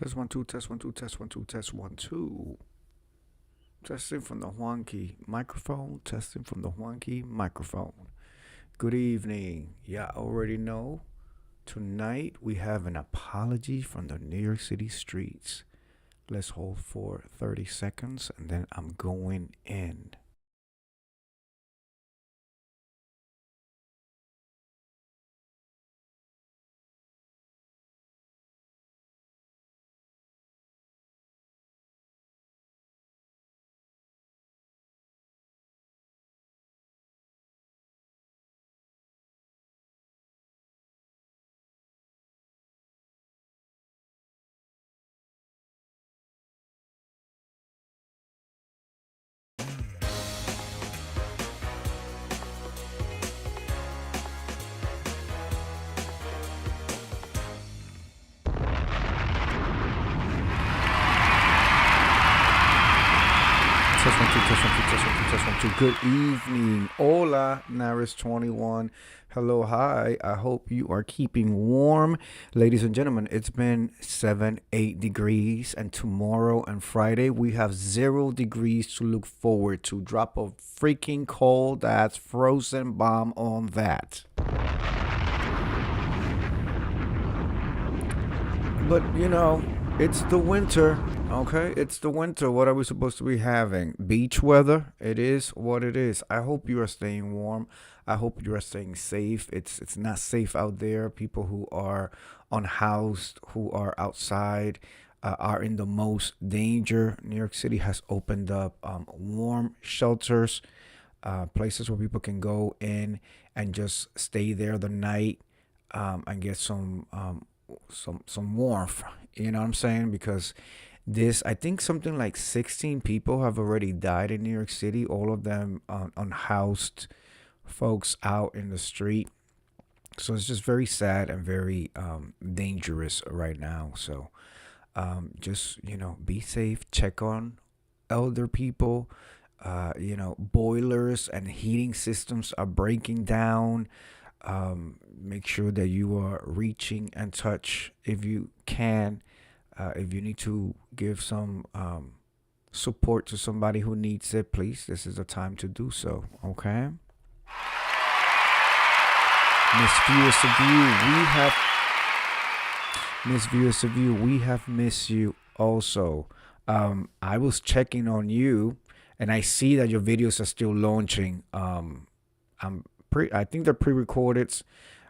Test one, two, test one, two, test one, two, test one, two. Testing from the Huanqui microphone. Testing from the Huanqui microphone. Good evening. Yeah, I already know. Tonight we have an apology from the New York City streets. Let's hold for 30 seconds and then I'm going in. Test one, two, test one, two, test one, two, test one, two. Good evening. Hola, Naris21. Hello, hi. I hope you are keeping warm. Ladies and gentlemen, it's been 8 degrees, and tomorrow and Friday we have 0 degrees to look forward to. Drop a freaking cold ass frozen bomb on that. But it's the winter. Okay, it's the winter. What are we supposed to be having? Beach weather. It is what it is. I hope you are staying warm. I hope you are staying safe. It's not safe out there. People who are unhoused, who are outside, are in the most danger. New York City has opened up warm shelters, places where people can go in and just stay there the night, and get some warmth. You know what I'm saying? Because I think something like 16 people have already died in New York City. All of them unhoused folks out in the street. So it's just very sad and very dangerous right now. So just be safe. Check on elder people. Boilers and heating systems are breaking down. Make sure that you are reaching and touch if you can. If you need to give some support to somebody who needs it, please, this is the time to do so. Okay. Miss Viewers of You, we have missed you also. I was checking on you, and I see that your videos are still launching. I think they're pre-recorded,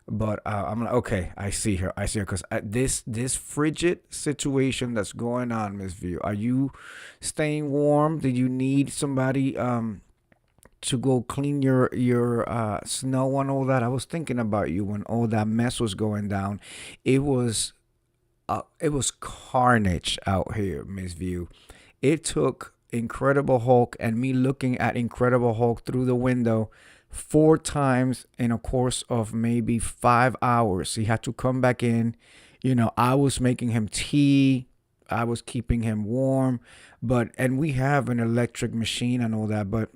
but I'm like, okay, I see her, because this frigid situation that's going on, Miss View. Are you staying warm? Did you need somebody to go clean your snow and all that? I was thinking about you when all that mess was going down. It was carnage out here, Miss View. It took Incredible Hulk and me looking at Incredible Hulk through the window 4 times in a course of maybe 5 hours. He had to come back in. I was making him tea. I was keeping him warm. And we have an electric machine and all that, but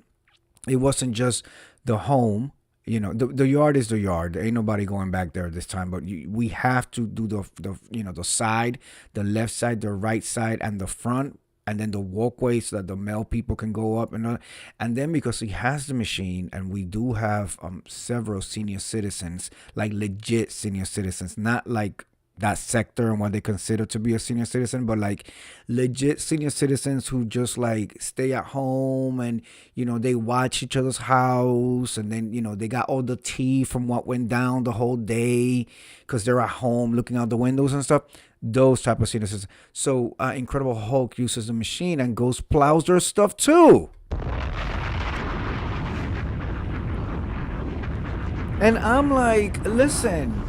it wasn't just the home. The yard is the yard. There ain't nobody going back there this time. But we have to do the side, the left side, the right side, and the front, and then the walkway so that the male people can go up, and then because he has the machine, and we do have several senior citizens, like legit senior citizens, not like that sector and what they consider to be a senior citizen, but like legit senior citizens who just like stay at home, and they watch each other's house, and then they got all the tea from what went down the whole day because they're at home looking out the windows and stuff. Those type of senior citizens. So Incredible Hulk uses the machine and goes plows their stuff too. And I'm like, listen,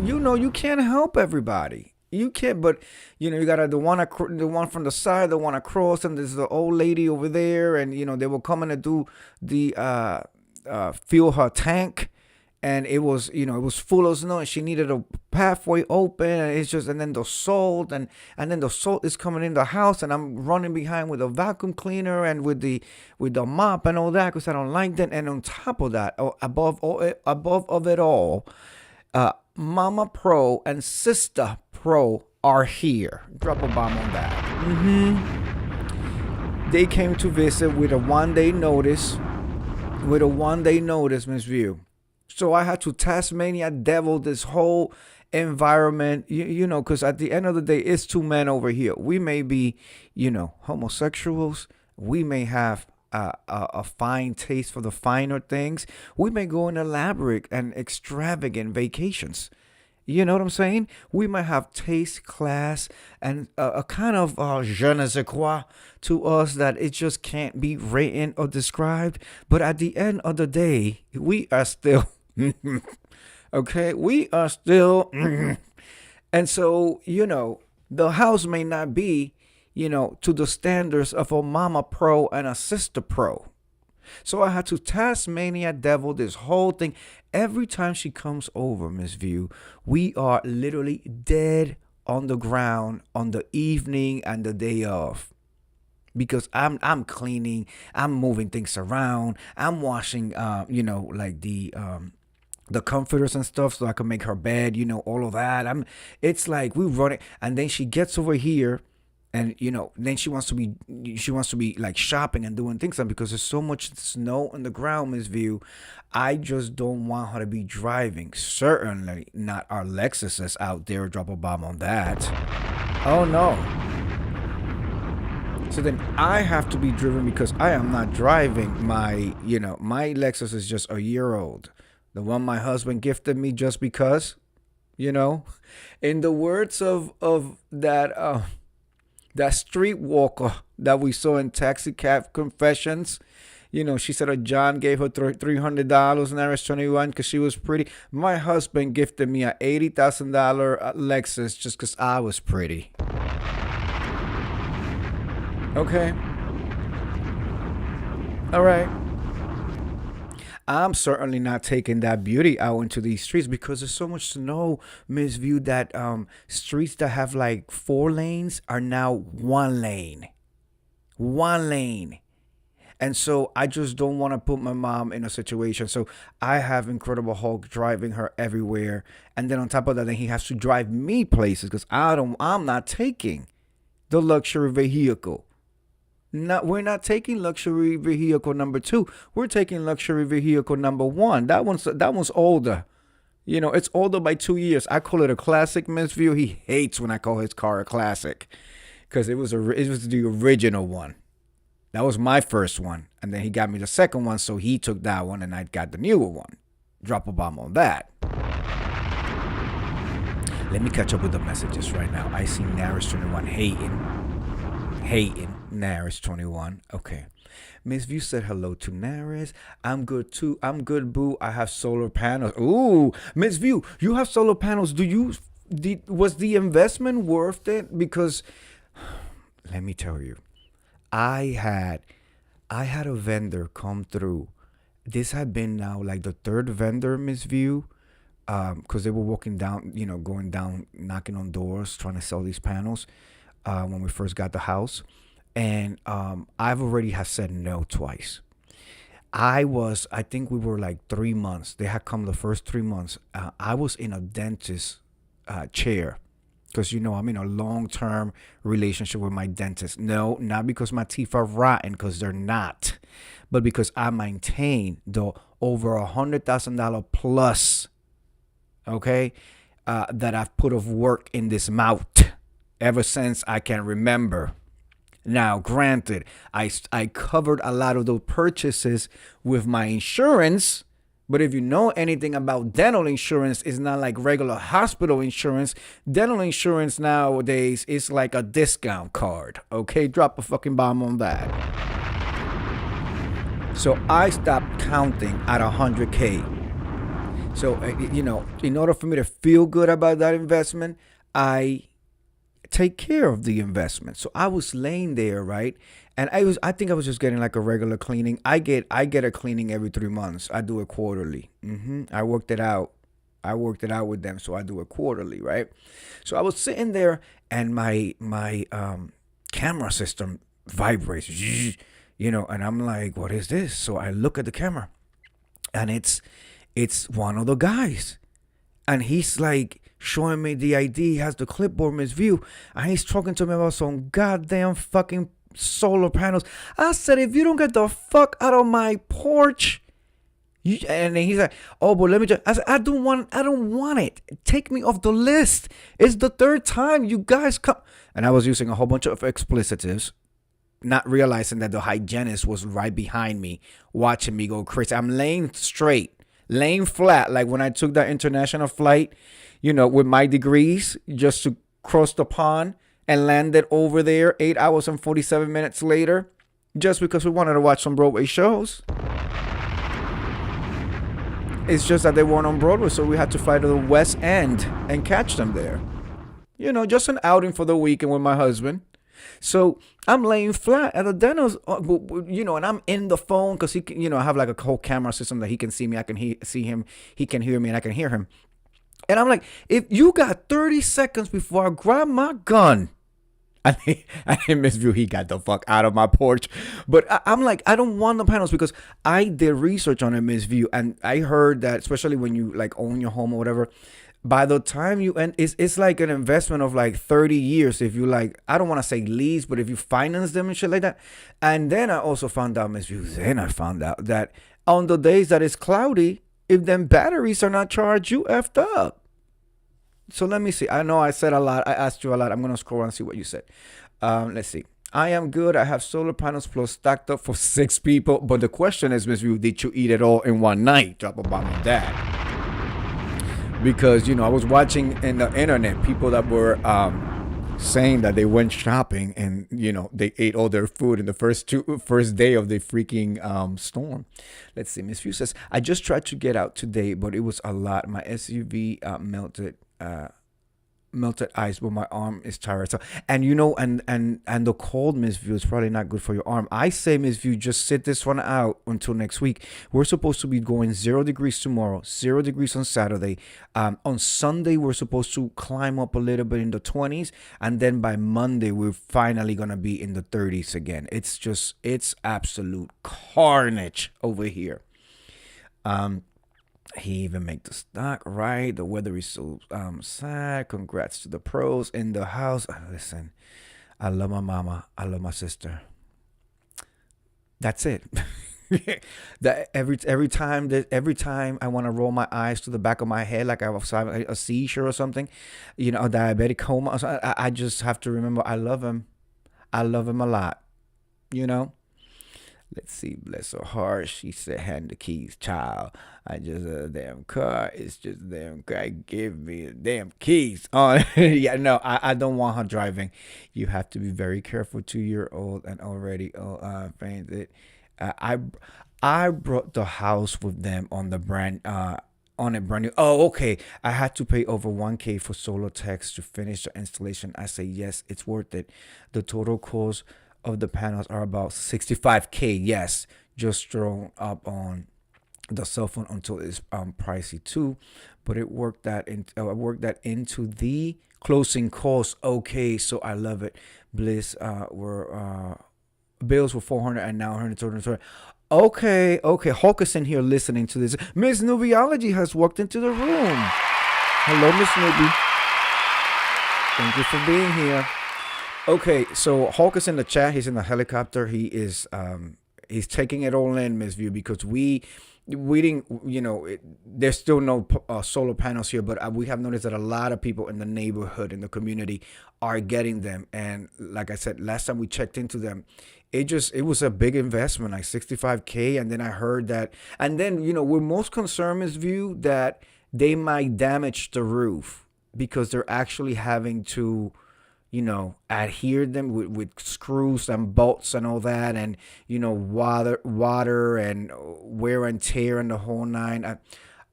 you can't help everybody. You can't, but you got the one from the side, the one across, and there's the old lady over there, and they were coming to do the fuel her tank, and it was full of snow, and she needed a pathway open, and and then the salt is coming in the house, and I'm running behind with a vacuum cleaner and with the mop and all that because I don't like that. And on top of that, above of it all, Mama Pro and Sister Pro are here. Drop a bomb on that. They came to visit with a 1 day notice. With a 1 day notice, Miss View. So I had to Tasmania devil this whole environment, because at the end of the day, it's two men over here. We may be, homosexuals. We may have a fine taste for the finer things. We may go on elaborate and extravagant vacations. You know what I'm saying? We might have taste, class, and a kind of je ne sais quoi to us that it just can't be written or described. But at the end of the day, we are still, okay? We are still, and so, the house may not be, to the standards of a mama pro and a sister pro. So I had to Tasmania devil this whole thing. Every time she comes over, Miss View, we are literally dead on the ground on the evening and the day of. Because I'm cleaning, I'm moving things around, I'm washing like the comforters and stuff so I can make her bed, all of that. It's like we run it, and then she gets over here. And then she wants to be like shopping and doing things. And because there's so much snow on the ground, Miss View, I just don't want her to be driving. Certainly not our Lexuses out there. Drop a bomb on that. Oh no. So then I have to be driven because I am not driving. My Lexus is just a year old. The one my husband gifted me just because, in the words of that streetwalker that we saw in Taxi Cab Confessions, she said John gave her $300 in Aris 21 because she was pretty. My husband gifted me a $80,000 Lexus just because I was pretty. Okay. All right. I'm certainly not taking that beauty out into these streets because there's so much snow, Miss View, that streets that have like 4 lanes are now 1 lane. 1 lane. And so I just don't want to put my mom in a situation. So I have Incredible Hulk driving her everywhere. And then on top of that, then he has to drive me places because I'm not taking the luxury vehicle. We're not taking luxury vehicle number 2. We're taking luxury vehicle number 1. That one's older. It's older by 2 years. I call it a classic, Miss View. He hates when I call his car a classic because it was the original one. That was my first one, and then he got me the second one, so he took that one, and I got the newer one. Drop a bomb on that. Let me catch up with the messages right now. I see Naris 21 hating Naris 21. Okay. Miss View said hello to Naris. I'm good too. I'm good, boo. I have solar panels. Ooh, Miss View, you have solar panels. Was the investment worth it? Because let me tell you, I had a vendor come through. This had been now like the 3rd vendor, Miss View, because they were walking down, going down, knocking on doors, trying to sell these panels when we first got the house. And I've already have said no twice. I think we were like 3 months. They had come the first 3 months. I was in a dentist chair because, I'm in a long-term relationship with my dentist. No, not because my teeth are rotten, because they're not, but because I maintain the over $100,000 plus, okay, that I've put of work in this mouth ever since I can remember. Now, granted, I covered a lot of those purchases with my insurance, but if you know anything about dental insurance, it's not like regular hospital insurance. Dental insurance nowadays is like a discount card, okay? Drop a fucking bomb on that. So I stopped counting at 100K. So, in order for me to feel good about that investment, I take care of the investment. So I was laying there, right? And I think I was just getting like a regular cleaning. I get a cleaning every 3 months. I do it quarterly. I worked it out with them, so I do it quarterly, right? So I was sitting there, and my camera system vibrates, and I'm like, what is this? So I look at the camera, and it's one of the guys, and he's like showing me the ID. He has the clipboard, Miss View, and he's talking to me about some goddamn fucking solar panels. I said, if you don't get the fuck out of my porch, and then he's like, oh, but let me just. I said, I don't want it. Take me off the list. It's the third time you guys come. And I was using a whole bunch of explicitives, not realizing that the hygienist was right behind me, watching me go crazy. I'm laying straight, laying flat, like when I took that international flight, with my degrees, just to cross the pond and landed over there 8 hours and 47 minutes later, just because we wanted to watch some Broadway shows. It's just that they weren't on Broadway, so we had to fly to the West End and catch them there. Just an outing for the weekend with my husband. So I'm laying flat at the dentist, and I'm in the phone because he can, I have like a whole camera system that he can see me. I can see him. He can hear me and I can hear him. And I'm like, if you got 30 seconds before I grab my gun, I think Miss View, he got the fuck out of my porch. But I'm like, I don't want the panels because I did research on it, Miss View. And I heard that, especially when you like own your home or whatever, by the time you end, it's like an investment of like 30 years. If you like, I don't want to say lease, but if you finance them and shit like that. And then I also found out, Miss View, that on the days that it's cloudy, if them batteries are not charged, you effed up. So let me see. I know I said a lot. I asked you a lot. I'm going to scroll and see what you said. Let's see. I am good. I have solar panels plus stacked up for 6 people. But the question is, Miss View, did you eat it all in one night? Drop a bomb on that. Because, I was watching in the internet people that were saying that they went shopping and, they ate all their food in the first day of the freaking storm. Let's see. Miss View says, I just tried to get out today, but it was a lot. My SUV melted ice, but my arm is tired. So, and and the cold, Miss View, is probably not good for your arm. I say, Miss View, just sit this one out until next week. We're supposed to be going 0 degrees tomorrow, 0 degrees on Saturday. On Sunday, we're supposed to climb up a little bit in the 20s, and then by Monday, we're finally gonna be in the 30s again. It's absolute carnage over here. He even make the stock right. The weather is so sad. Congrats to the pros in the house. Listen, I love my mama. I love my sister. That's it. That every time I want to roll my eyes to the back of my head like I was having a seizure or something, a diabetic coma. I just have to remember I love him. I love him a lot. Let's see, bless her heart. She said, hand the keys, child. I just a damn car. It's just a damn car. Give me the damn keys. Yeah, no, I don't want her driving. You have to be very careful. 2-year-old and already fainted. I brought the house with them on a brand new. Oh, okay. I had to pay over $1,000 for Solartex to finish the installation. I say yes, it's worth it. The total cost of the panels are about $65,000. Yes, just thrown up on the cell phone until it's pricey too, but it worked that into the closing cost. Okay, so I love it. Bliss were bills were $400 and now $120. Okay. Hulk is in here listening to this. Miss Nubiology has walked into the room. Hello, Miss Nubi. Thank you for being here. Okay, so Hulk is in the chat. He's in the helicopter. He is he's taking it all in, Miss View, because we didn't, there's still no solar panels here, but we have noticed that a lot of people in the neighborhood, in the community, are getting them. And like I said, last time we checked into them, it was a big investment, like $65,000. And then I heard that, and then, we're most concerned, Miss View, that they might damage the roof because they're actually having to adhere them with screws and bolts and all that, and water and wear and tear and the whole nine.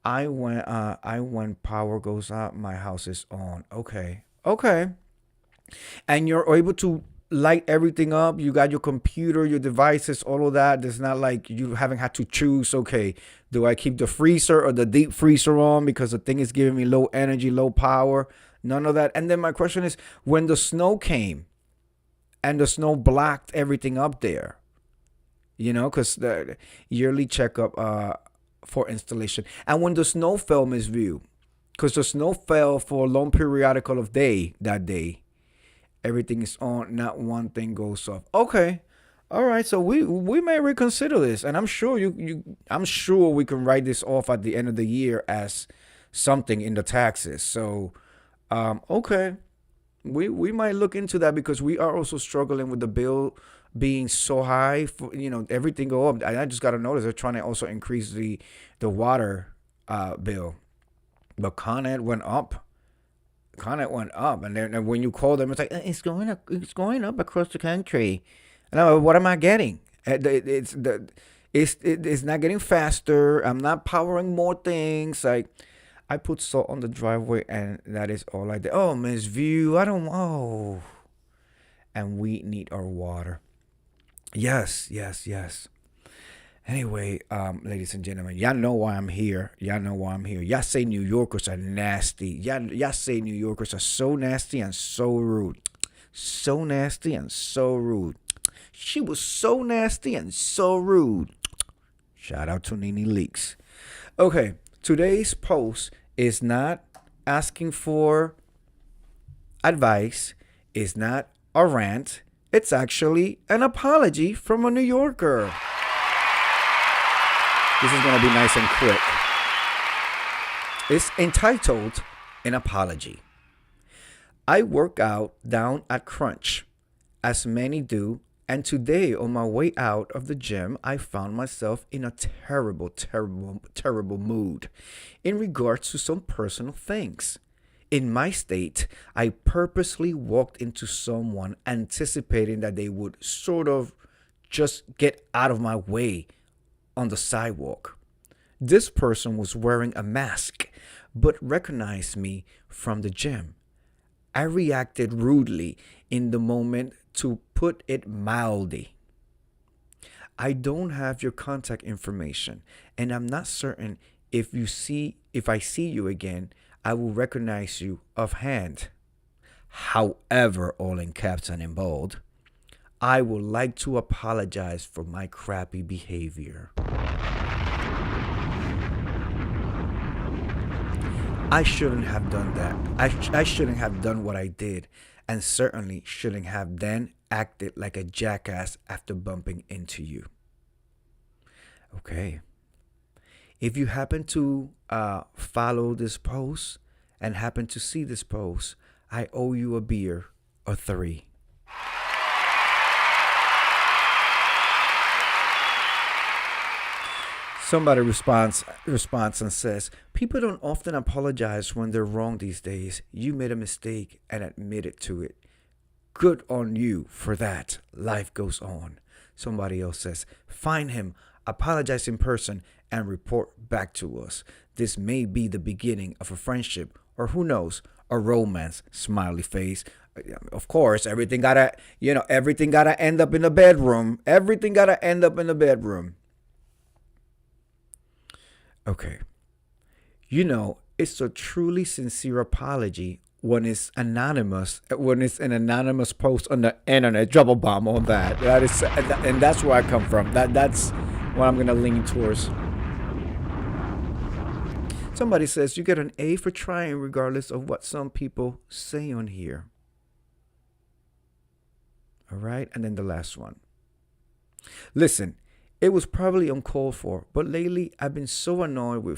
I when power goes out, my house is on. Okay, and you're able to light everything up. You got your computer, your devices, all of that. It's not like you haven't had to choose. Okay, do I keep the freezer or the deep freezer on because the thing is giving me low energy, low power? None of that. And then my question is, when the snow came and the snow blocked everything up there, because the yearly checkup for installation. And when the snow fell, Miss View, because the snow fell for a long periodical of day that day. Everything is on, not one thing goes off. Okay. All right, so we may reconsider this, and I'm sure I'm sure we can write this off at the end of the year as something in the taxes. So, okay, we might look into that because we are also struggling with the bill being so high. For everything go up. I just got to notice they're trying to also increase the water bill, but Con Ed went up. Con Ed went up, and then when you call them, it's like it's going up. It's going up across the country. And I'm like, what am I getting? It's not getting faster. I'm not powering more things. Like I put salt on the driveway, and that is all I did. Oh, Miss View, I don't. Oh, and we need our water. Yes, yes, yes. Anyway, ladies and gentlemen, y'all know why I'm here. Y'all know why I'm here. Y'all say New Yorkers are nasty. Y'all say New Yorkers are so nasty and so rude. So nasty and so rude. She was so nasty and so rude. Shout out to Nene Leaks. Okay, today's post is not asking for advice, is not a rant. It's actually an apology from a New Yorker. This is going to be nice and quick. It's entitled An Apology. I work out down at Crunch, as many do, and today on my way out of the gym, I found myself in a terrible, terrible, terrible mood in regards to some personal things. In my state, I purposely walked into someone anticipating that they would sort of just get out of my way on the sidewalk. This person was wearing a mask, but recognized me from the gym. I reacted rudely in the moment, to put it mildly. I don't have your contact information, and I'm not certain if I see you again, I will recognize you offhand. However, all in caps and in bold, I would like to apologize for my crappy behavior. I shouldn't have done that. I shouldn't have done what I did, and certainly shouldn't have then acted like a jackass after bumping into you. Okay. If you happen to follow this post and happen to see this post, I owe you a beer or 3. Somebody responds and says, people don't often apologize when they're wrong these days. You made a mistake and admitted to it. Good on you for that. Life goes on. Somebody else says, find him, apologize in person, and report back to us. This may be the beginning of a friendship, or who knows, a romance. Smiley face. Of course, everything gotta end up in the bedroom. Everything gotta end up in the bedroom. Okay. It's a truly sincere apology when it's anonymous, when it's an anonymous post on the internet. Double bomb on that. That is, and that's where I come from. That's what I'm gonna lean towards. Somebody says you get an A for trying, regardless of what some people say on here. All right, and then the last one. Listen. It was probably uncalled for, but lately I've been so annoyed with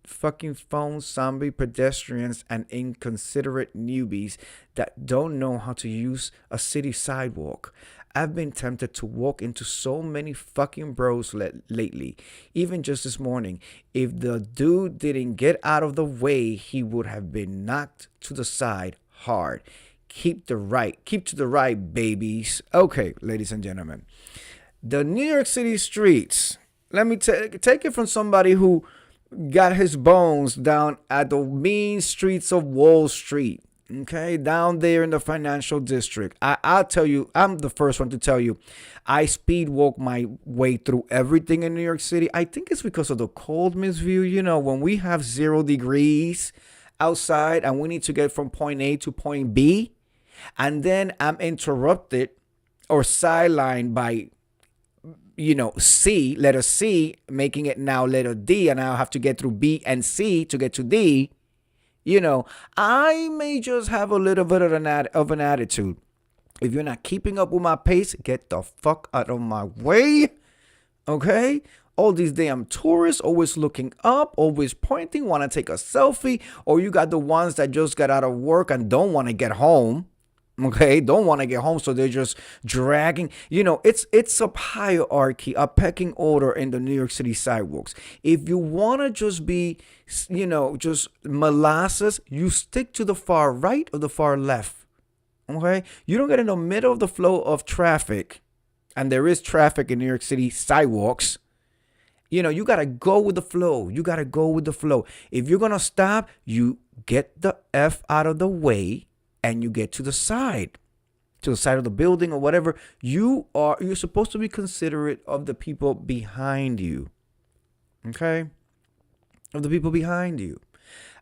fucking phone zombie pedestrians and inconsiderate newbies that don't know how to use a city sidewalk. I've been tempted to walk into so many fucking bros lately. Even just this morning, if the dude didn't get out of the way, he would have been knocked to the side hard. Keep to the right, babies. Okay, ladies and gentlemen. The New York City streets, let me take it from somebody who got his bones down at the mean streets of Wall Street, okay, down there in the financial district. I'll tell you, I'm the first one to tell you, I speed walk my way through everything in New York City. I think it's because of the cold, Miss View. When we have 0 degrees outside and we need to get from point A to point B, and then I'm interrupted or sidelined by letter C, making it now letter D, and I'll have to get through B and C to get to D. You know, I may just have a little bit of an attitude. If you're not keeping up with my pace, get the fuck out of my way. Okay? All these damn tourists always looking up, always pointing, want to take a selfie. Or you got the ones that just got out of work and don't want to get home. Okay, don't want to get home, so they're just dragging. You know, it's a hierarchy, a pecking order in the New York City sidewalks. If you want to just be, just molasses, you stick to the far right or the far left. Okay, you don't get in the middle of the flow of traffic, and there is traffic in New York City sidewalks. You got to go with the flow. You got to go with the flow. If you're going to stop, you get the F out of the way and you get to the side of the building or whatever. You're supposed to be considerate of the people behind you. Okay? Of the people behind you.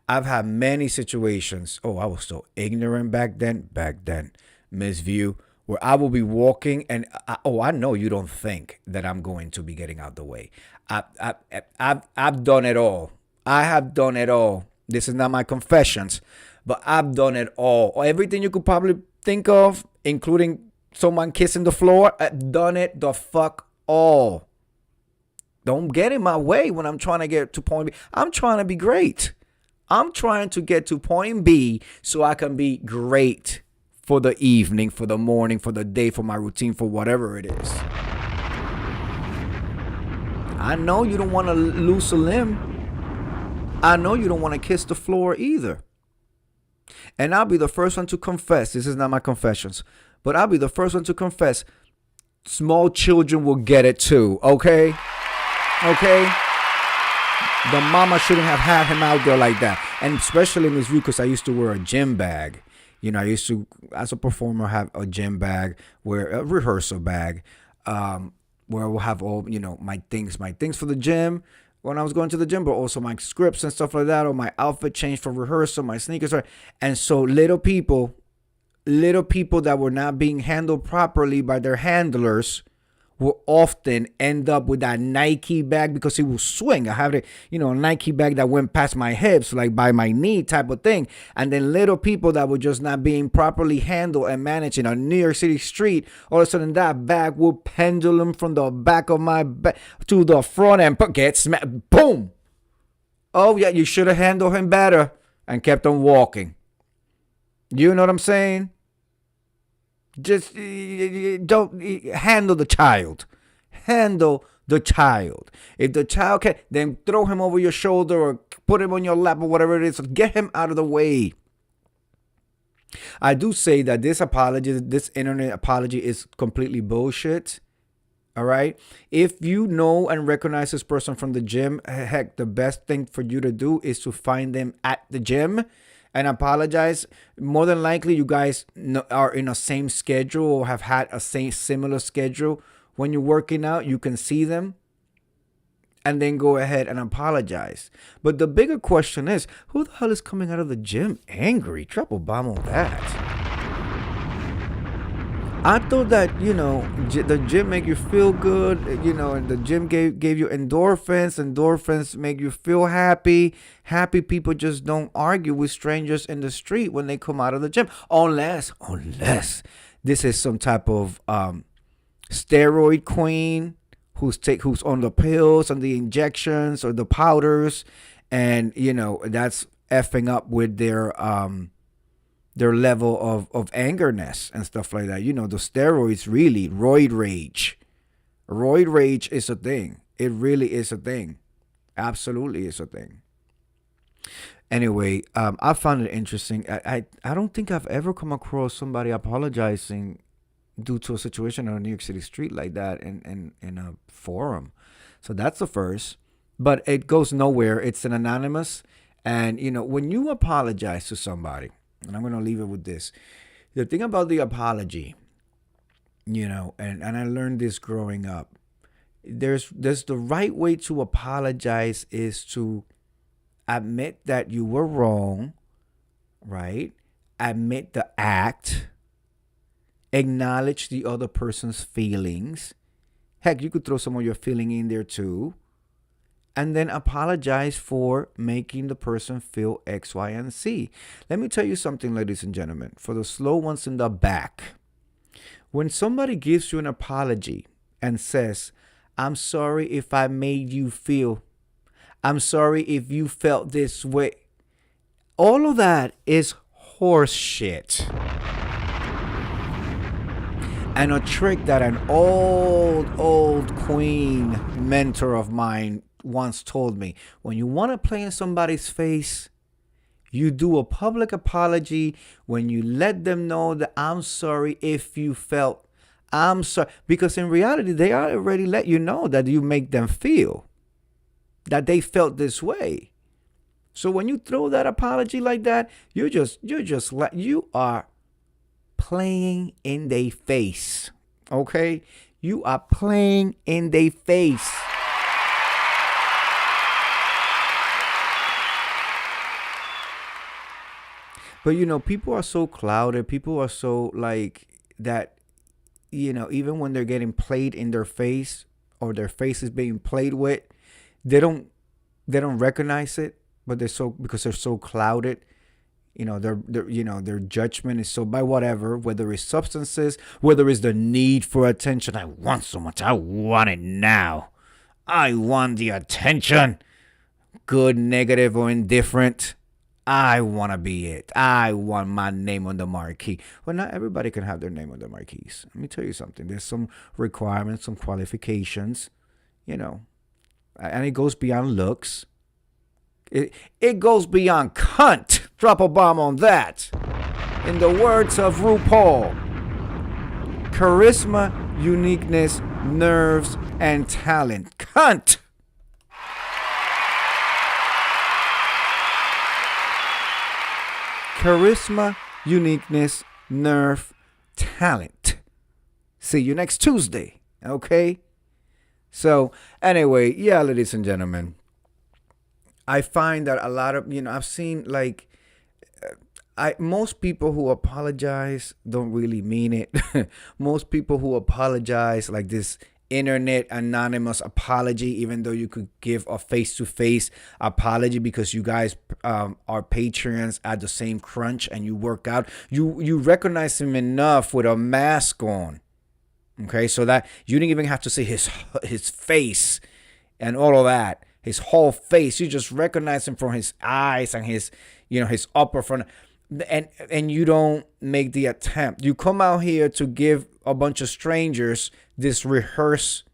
I've had many situations. Oh, I was so ignorant back then, Miss View, where I will be walking and I know you don't think that I'm going to be getting out the way. I've done it all. I have done it all. This is not my confessions, but I've done it all. Everything you could probably think of, including someone kissing the floor, I've done it the fuck all. Don't get in my way when I'm trying to get to point B. I'm trying to be great. I'm trying to get to point B so I can be great for the evening, for the morning, for the day, for my routine, for whatever it is. I know you don't want to lose a limb. I know you don't want to kiss the floor either. And I'll be the first one to confess. This is not my confessions, but I'll be the first one to confess. Small children will get it too. Okay? Okay? The mama shouldn't have had him out there like that. And especially in this view, because I used to wear a gym bag. I used to, as a performer, have a gym bag, a rehearsal bag, where I will have all, my things for the gym when I was going to the gym, but also my scripts and stuff like that, or my outfit change for rehearsal, my sneakers. And so little people that were not being handled properly by their handlers will often end up with that Nike bag because it will swing. I have a Nike bag that went past my hips, like by my knee type of thing. And then little people that were just not being properly handled and managed in a New York City street, all of a sudden that bag will pendulum from the back of my back to the front and get smacked. Boom. Oh yeah, you should have handled him better and kept on walking. You know what I'm saying? Just don't handle the child. Handle the child. If the child can, then throw him over your shoulder or put him on your lap or whatever it is. Get him out of the way. I do say that this internet apology is completely bullshit. All right. If you know and recognize this person from the gym, heck, the best thing for you to do is to find them at the gym and apologize. More than likely, you guys are in a same schedule or have had a similar schedule. When you're working out, you can see them and then go ahead and apologize. But the bigger question is, who the hell is coming out of the gym angry? Triple bomb on that. I thought that, the gym make you feel good, and the gym gave you endorphins. Endorphins make you feel happy. Happy people just don't argue with strangers in the street when they come out of the gym. Unless this is some type of steroid queen who's on the pills and the injections or the powders. And, that's effing up with their level of angerness and stuff like that. The steroids really, roid rage. Roid rage is a thing. It really is a thing. Absolutely is a thing. Anyway, I found it interesting. I don't think I've ever come across somebody apologizing due to a situation on a New York City street like that in a forum. So that's the first. But it goes nowhere. It's an anonymous. And, when you apologize to somebody, and I'm going to leave it with this. The thing about the apology, and I learned this growing up. There's the right way to apologize is to admit that you were wrong, right? Admit the act. Acknowledge the other person's feelings. Heck, you could throw some of your feeling in there too. and then apologize for making the person feel X, Y, and Z. Let me tell you something, ladies and gentlemen, for the slow ones in the back. When somebody gives you an apology and says, I'm sorry if I made you feel, I'm sorry if you felt this way, all of that is horse shit. And a trick that an old queen mentor of mine once told me: when you want to play in somebody's face, you do a public apology when you let them know that I'm sorry if you felt, I'm sorry. Because in reality, they already let you know that you make them feel that they felt this way. So when you throw that apology like that, you are playing in their face. Okay? You are playing in their face. But people are so clouded. People are so like that, even when they're getting played in their face or their face is being played with, they don't recognize it, but because they're so clouded. Their judgment is so by whatever, whether it's substances, whether it's the need for attention. I want so much. I want it now. I want the attention. Good, negative, or indifferent. I want to be it. I want my name on the marquee. Well, not everybody can have their name on the marquees. Let me tell you something. There's some requirements, some qualifications, and it goes beyond looks. It goes beyond cunt. Drop a bomb on that. In the words of RuPaul, charisma, uniqueness, nerves, and talent. Cunt. Charisma, uniqueness, nerve, talent. See you next Tuesday. Okay? So, anyway, yeah, ladies and gentlemen, I find that a lot of, I've seen like, most people who apologize don't really mean it. Most people who apologize, like this internet anonymous apology, even though you could give a face-to-face apology because you guys are Patreons at the same crunch and you work out, you recognize him enough with a mask on, okay, so that you didn't even have to see his face and all of that, his whole face. You just recognize him from his eyes and his upper front, and you don't make the attempt. You come out here to give a bunch of strangers this rehearsed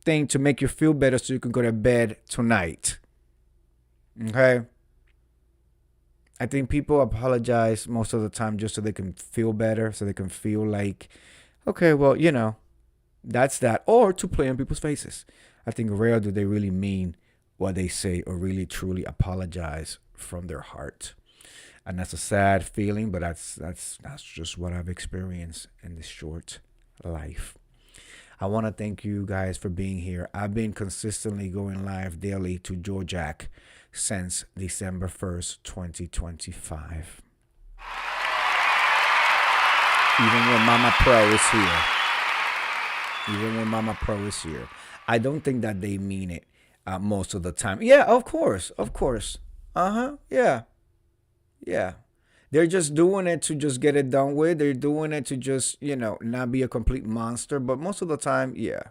thing to make you feel better so you can go to bed tonight. Okay? I think people apologize most of the time just so they can feel better, so they can feel like, okay, well, that's that. Or to play on people's faces. I think rare do they really mean what they say or really truly apologize from their heart. And that's a sad feeling, but that's just what I've experienced in this short life. I want to thank you guys for being here. I've been consistently going live daily to Georgiak since December 1st, 2025. Even when Mama Pro is here. I don't think that they mean it most of the time. Yeah, of course. Yeah. They're just doing it to just get it done with. They're doing it to just, not be a complete monster. But most of the time, yeah,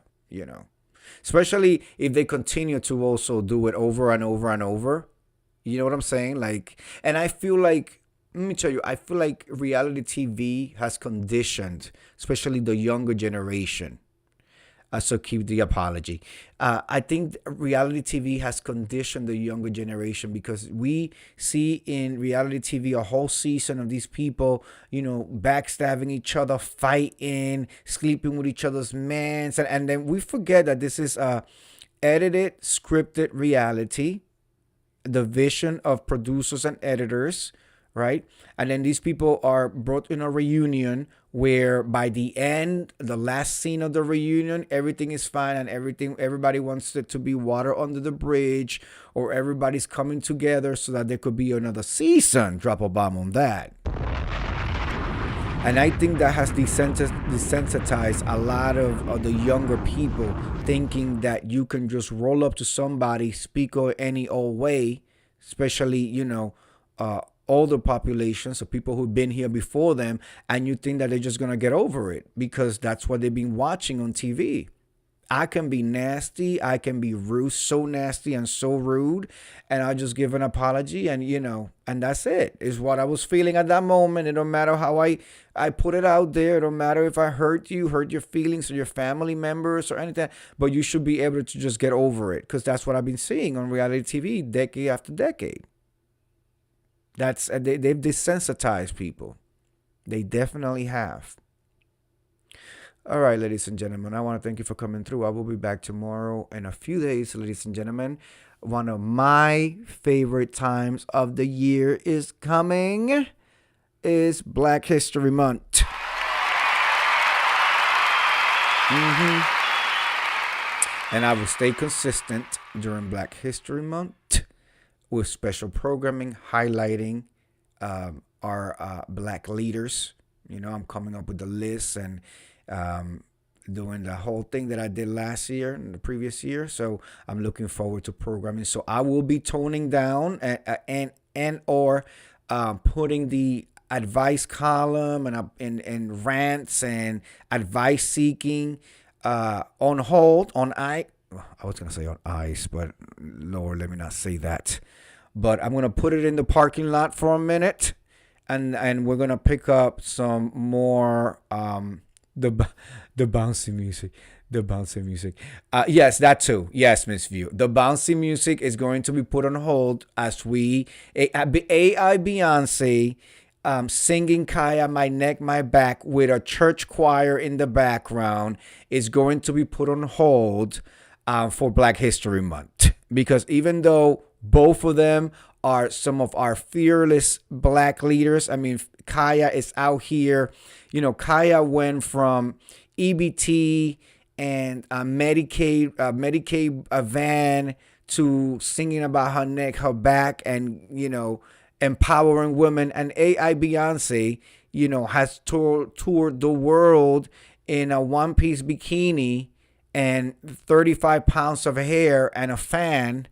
especially if they continue to also do it over and over and over. You know what I'm saying? Like, and I feel like, let me tell you, I feel like reality TV has conditioned, especially the younger generation. So keep the apology. I think reality TV has conditioned the younger generation because we see in reality TV a whole season of these people, backstabbing each other, fighting, sleeping with each other's mans. And then we forget that this is edited, scripted reality, the vision of producers and editors, right? And then these people are brought in a reunion where by the end, the last scene of the reunion, everything is fine and everybody wants it to be water under the bridge, or everybody's coming together so that there could be another season. Drop a bomb on that. And I think that has desensitized a lot of the younger people, thinking that you can just roll up to somebody, speak any old way, especially, uh, older populations, so people who've been here before them, and you think that they're just going to get over it because that's what they've been watching on TV. I can be nasty. I can be rude, so nasty and so rude. And I'll just give an apology and, and that's it. Is what I was feeling at that moment. It don't matter how I put it out there. It don't matter if I hurt your feelings or your family members or anything. But you should be able to just get over it, because that's what I've been seeing on reality TV decade after decade. They've desensitized people. They definitely have. All right, ladies and gentlemen, I want to thank you for coming through. I will be back tomorrow in a few days, ladies and gentlemen. One of my favorite times of the year is coming, is Black History Month. And I will stay consistent during Black History Month with special programming highlighting our black leaders. I'm coming up with the list and doing the whole thing that I did last year and the previous year. So I'm looking forward to programming. So I will be toning down and or putting the advice column and rants and advice seeking on hold on I was gonna say on ice, but Lord, let me not say that. But I'm gonna put it in the parking lot for a minute, and we're gonna pick up some more the bouncy music. The bouncy music. Yes, that too. Yes, Miss View. The bouncy music is going to be put on hold as we AI Beyonce singing Kaya My Neck, My Back with a church choir in the background is going to be put on hold for Black History Month. Because even though both of them are some of our fearless black leaders, I mean, Kaya is out here. Kaya went from EBT and Medicaid van to singing about her neck, her back, and, empowering women. And AI Beyonce, has toured the world in a one-piece bikini and 35 pounds of hair and a fan.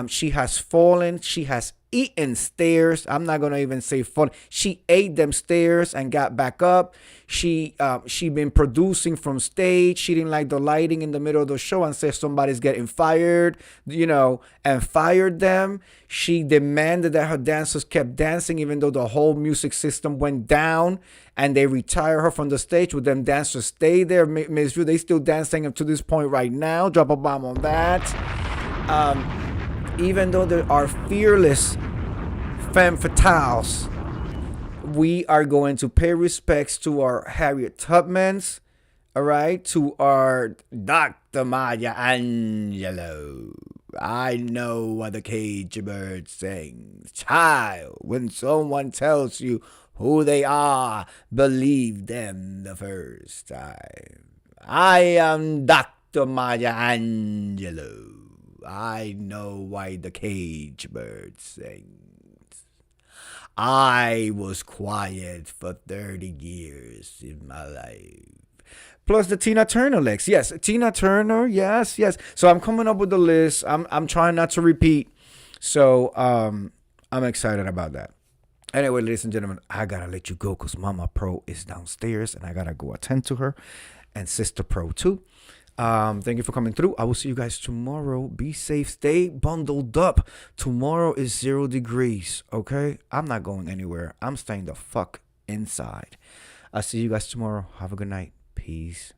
She has fallen. She has eaten stairs. I'm not gonna even say fallen. She ate them stairs and got back up. She been producing from stage. She didn't like the lighting in the middle of the show and said somebody's getting fired, and fired them. She demanded that her dancers kept dancing even though the whole music system went down, and they retire her from the stage. With them dancers stay there. Miss Drew, they still dancing up to this point right now. Drop a bomb on that. Even though there are fearless femme fatales, we are going to pay respects to our Harriet Tubmans, all right, to our Dr. Maya Angelou. I know what the cage bird sings. Child, when someone tells you who they are, believe them the first time. I am Dr. Maya Angelou. I know why the cage bird sings. I was quiet for 30 years in my life. Plus the Tina Turner licks. Yes, Tina Turner. Yes. So I'm coming up with the list. I'm trying not to repeat. So I'm excited about that. Anyway, ladies and gentlemen, I gotta let you go because Mama Pro is downstairs and I gotta go attend to her, and Sister Pro too. Thank you for coming through. I will see you guys tomorrow. Be safe. Stay bundled up. Tomorrow is 0 degrees. Okay? I'm not going anywhere. I'm staying the fuck inside. I'll see you guys tomorrow. Have a good night. Peace.